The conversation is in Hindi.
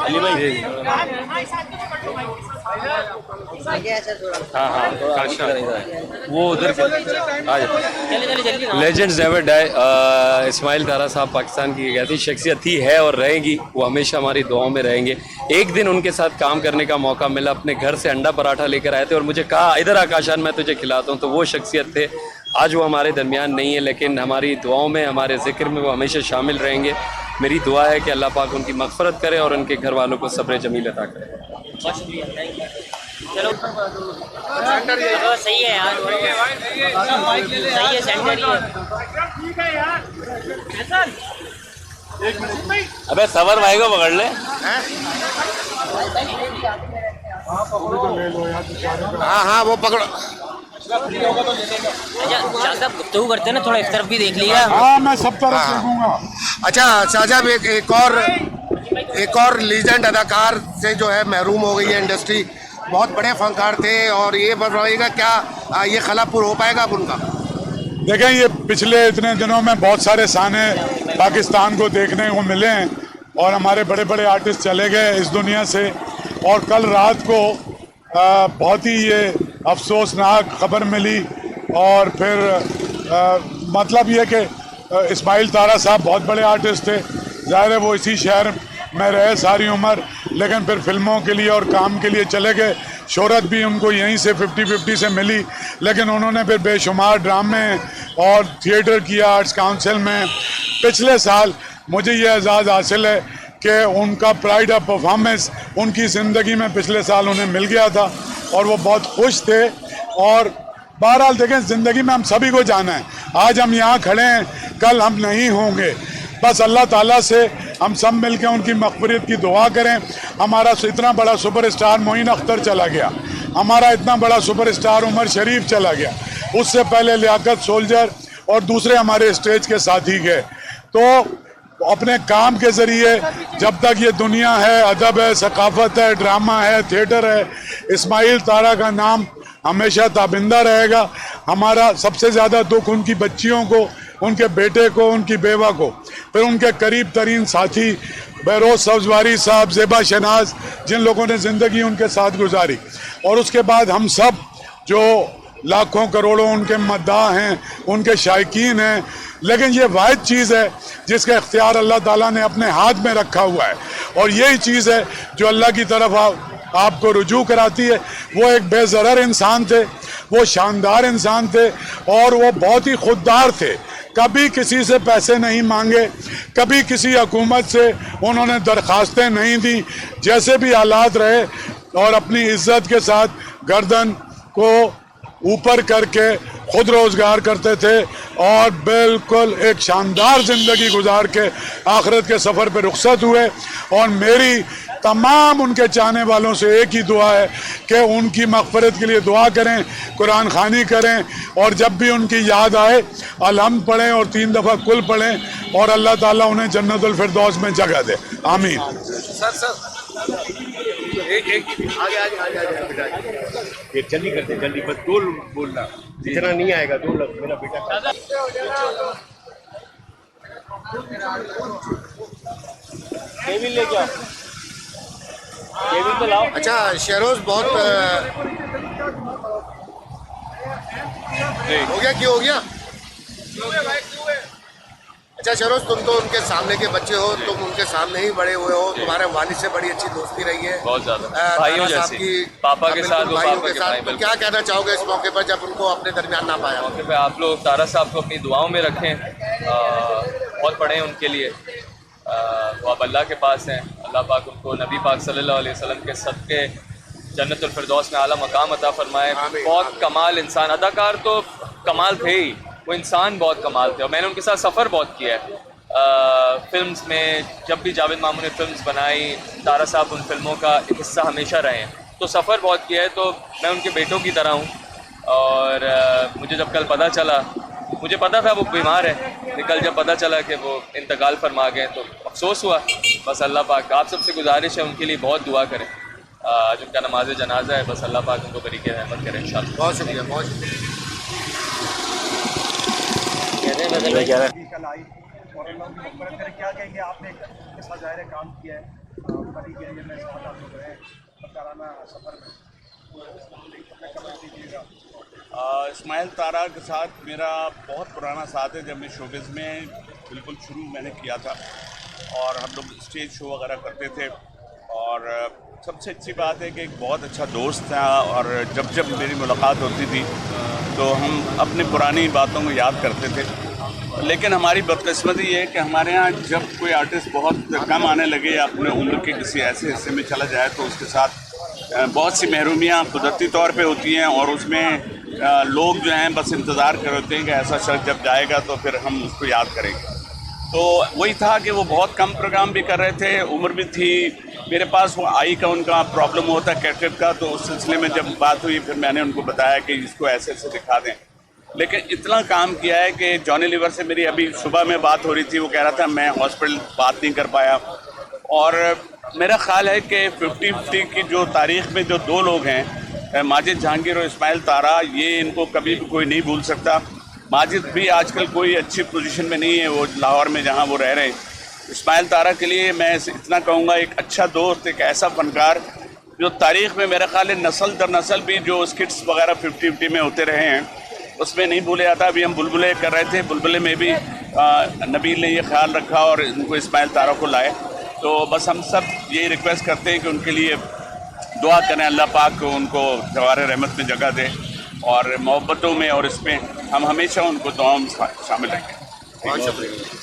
अली भाई। हाँ हाँ, वो उधर लेजेंड्स नेवर डाई। इस्माइल तारा साहब पाकिस्तान की एक ऐसी शख्सियत थी, है और रहेंगी। वो हमेशा हमारी दुआओं में रहेंगे। एक दिन उनके साथ काम करने का मौका मिला। अपने घर से अंडा पराठा लेकर आए थे और मुझे कहा इधर आकाशान मैं तुझे खिलाता हूँ। तो वो शख्सियत थे। आज वो हमारे दरमियान नहीं है, लेकिन हमारी दुआओं में, हमारे ज़िक्र में वो हमेशा शामिल रहेंगे। मेरी दुआ है कि अल्लाह पाक उनकी मग़फ़रत करे और उनके घर वालों को सब्र जमील अता करे। चलो सही है यार, सही है, सेंटर ही है। अबे सबर भाई को पकड़ ले। हाँ हाँ वो पकड़ो। अच्छा शाह साहब गुफ्तगू करते हैं ना, थोड़ा इस तरफ भी देख लिएगा। हाँ मैं सब तरफ देखूंगा। अच्छा शाह साहब, एक और लीजेंड अदाकार से जो है महरूम हो गई है इंडस्ट्री। बहुत बड़े फनकार थे और ये बताइएगा क्या ये खलापुर हो पाएगा अब उनका? देखें, ये पिछले इतने दिनों में बहुत सारे साने पाकिस्तान को देखने को मिले हैं और हमारे बड़े बड़े आर्टिस्ट चले गए इस दुनिया से। और कल रात को बहुत ही ये अफसोसनाक खबर मिली। और फिर मतलब ये कि इस्माइल तारा साहब बहुत बड़े आर्टिस्ट थे। ज़ाहिर है वो इसी शहर में रहे सारी उम्र, लेकिन फिर फिल्मों के लिए और काम के लिए चले गए। शोहरत भी उनको यहीं से 50-50 से मिली, लेकिन उन्होंने फिर बेशुमार ड्रामे और थिएटर किया आर्ट्स काउंसिल में। पिछले साल मुझे ये एजाज़ हासिल है कि उनका प्राइड ऑफ परफॉर्मेंस उनकी ज़िंदगी में पिछले साल उन्हें मिल गया था और वो बहुत खुश थे। और बहरहाल देखें, ज़िंदगी में हम सभी को जाना है। आज हम यहाँ खड़े हैं, कल हम नहीं होंगे। बस अल्लाह ताला से हम सब मिलकर उनकी मग़फ़िरत की दुआ करें। हमारा इतना बड़ा सुपरस्टार मोइन अख्तर चला गया, हमारा इतना बड़ा सुपरस्टार उमर शरीफ चला गया, उससे पहले लियाकत सोल्जर और दूसरे हमारे स्टेज के साथी गए। तो अपने काम के ज़रिए जब तक ये दुनिया है, अदब है, सकाफ़त है, ड्रामा है, थिएटर है, इस्माइल तारा का नाम हमेशा ताबिंदा रहेगा। हमारा सबसे ज़्यादा दुख उनकी बच्चियों को, उनके बेटे को, उनकी बेवा को, फिर उनके करीब तरीन साथी बहरोज़ सब्ज़वारी साहब, ज़ेबा शनाज, जिन लोगों ने ज़िंदगी उनके साथ गुजारी। और उसके बाद हम सब जो लाखों करोड़ों उनके मद्दाह हैं, उनके शायकीन हैं। लेकिन ये वाहिद चीज़ है जिसका इख्तियार अल्लाह ताला ने अपने हाथ में रखा हुआ है और यही चीज़ है जो अल्लाह की तरफ आपको रुजू कराती है। वो एक बेज़रर इंसान थे, वो शानदार इंसान थे और वो बहुत ही खुददार थे। कभी किसी से पैसे नहीं मांगे, कभी किसी हुकूमत से उन्होंने दरख्वास्तें नहीं दी। जैसे भी हालात रहे और अपनी इज्जत के साथ गर्दन को ऊपर करके खुद रोज़गार करते थे और बिल्कुल एक शानदार ज़िंदगी गुजार के आखिरत के सफ़र पर रुखसत हुए। और मेरी तमाम उनके चाहने वालों से एक ही दुआ है कि उनकी मग़फ़िरत के लिए दुआ करें, कुरान ख़ानी करें और जब भी उनकी याद आए अलहम्द पढ़ें और 3 दफ़ा कुल पढ़ें और अल्लाह ताला उन्हें जन्नतुल फिरदौस में जगह दे। आमीन। सर एक आगे बेटा, ये जल्दी करते जल्दी, बस 2 बोलना, इतना नहीं आएगा 2 लफ्ज़ मेरा बेटा। केबिन लेके आओ, केबिन तो लाओ। अच्छा शहरोज, बहुत हो गया, क्यों हो गया? अच्छा शहरोज, तुम तो उनके सामने के बच्चे हो, तुम उनके सामने ही बड़े हुए हो, तुम्हारे वालिद से बड़ी अच्छी दोस्ती रही है बहुत ज़्यादा, भाइयों जैसी, पापा के साथ, भाइयों के साथ। तो क्या कहना चाहोगे इस मौके पर जब उनको अपने दरमियान ना पाया? मौके पे आप लोग तारा साहब को अपनी दुआओं में रखें। बहुत पढ़े हैं उनके लिए। वो अब अल्लाह के पास हैं। अल्लाह पाक उनको नबी पाक सल्लल्लाहु अलैहि वसल्लम के सदक़े जन्नतुल फिरदौस में आला मकाम अता फरमाए। बहुत कमाल इंसान, अदाकार तो कमाल थे ही, वो इंसान बहुत कमाल थे और मैंने उनके साथ सफ़र बहुत किया है। फिल्म्स में जब भी जावेद मामू ने फिल्म्स बनाई, तारा साहब उन फिल्मों का एक हिस्सा हमेशा रहे हैं, तो सफ़र बहुत किया है। तो मैं उनके बेटों की तरह हूँ। और मुझे जब कल पता चला, मुझे पता था वो बीमार है, लेकिन कल जब पता चला कि वो इंतकाल फरमा गए तो अफसोस हुआ। बस अल्लाह पाक, आप सबसे गुजारिश है उनके लिए बहुत दुआ करें। आज उनका नमाज जनाजा है, बस अल्लाह पाक उनको बरीक़ रहमत करें इंशाअल्लाह। बहुत शुक्रिया, बहुत शुक्रिया। और अल्लाह की मग़फ़िरत करे। क्या कहेंगे, आपने के साथ ज़ाहिर है काम किया है, बड़ी कैरियर में साथ आप लोग रहे फनकाराना सफ़र में, कमेंट दीजिएगा। इस्माइल तारा के साथ मेरा बहुत पुराना साथ है। जब मैं शोबिज़ में बिल्कुल शुरू मैंने किया था और हम लोग स्टेज शो वगैरह करते थे, और सबसे अच्छी बात है कि एक बहुत अच्छा दोस्त था, और जब मेरी मुलाकात होती थी तो हम अपनी पुरानी बातों को याद करते थे। लेकिन हमारी बदकिस्मती ये है कि हमारे यहाँ जब कोई आर्टिस्ट बहुत कम आने लगे या अपने उम्र के किसी ऐसे हिस्से में चला जाए तो उसके साथ बहुत सी महरूमियाँ कुदरती तौर पे होती हैं, और उसमें लोग जो हैं बस इंतज़ार कर होते हैं कि ऐसा शख्स जब जाएगा तो फिर हम उसको याद करेंगे। तो वही था कि वो बहुत कम प्रोग्राम भी कर रहे थे, उम्र भी थी। मेरे पास वो आई का उनका प्रॉब्लम होता कैटरेक्ट का, तो उस सिलसिले में जब बात हुई फिर मैंने उनको बताया कि इसको ऐसे ऐसे दिखा दें। लेकिन इतना काम किया है कि जॉनी लीवर से मेरी अभी सुबह में बात हो रही थी, वो कह रहा था मैं हॉस्पिटल बात नहीं कर पाया। और मेरा ख्याल है कि 50-50 की जो तारीख़ में जो दो लोग हैं, माजिद जहांगीर और इस्माइल तारा, ये इनको कभी भी कोई नहीं भूल सकता। माजिद भी आजकल कोई अच्छी पोजीशन में नहीं है, वो लाहौर में जहाँ वो रह रहे हैं। इस्माइल तारा के लिए मैं इतना कहूँगा, एक अच्छा दोस्त, एक ऐसा फनकार जो तारीख़ में मेरा ख्याल है नस्ल दर नस्ल भी जो स्किट्स वगैरह 50-50 में होते रहे हैं उसमें नहीं भूले जाता। अभी हम बुलबुले कर रहे थे, बुलबुले में भी नबील ने ये ख्याल रखा और इनको इस्माइल तारा को लाए। तो बस हम सब यही रिक्वेस्ट करते हैं कि उनके लिए दुआ करें, अल्लाह पाक उनको जवार रहमत में जगह दे, और मोहब्बतों में और इसमें हम हमेशा उनको दुआओं में शामिल रखें। बहुत शुक्रिया।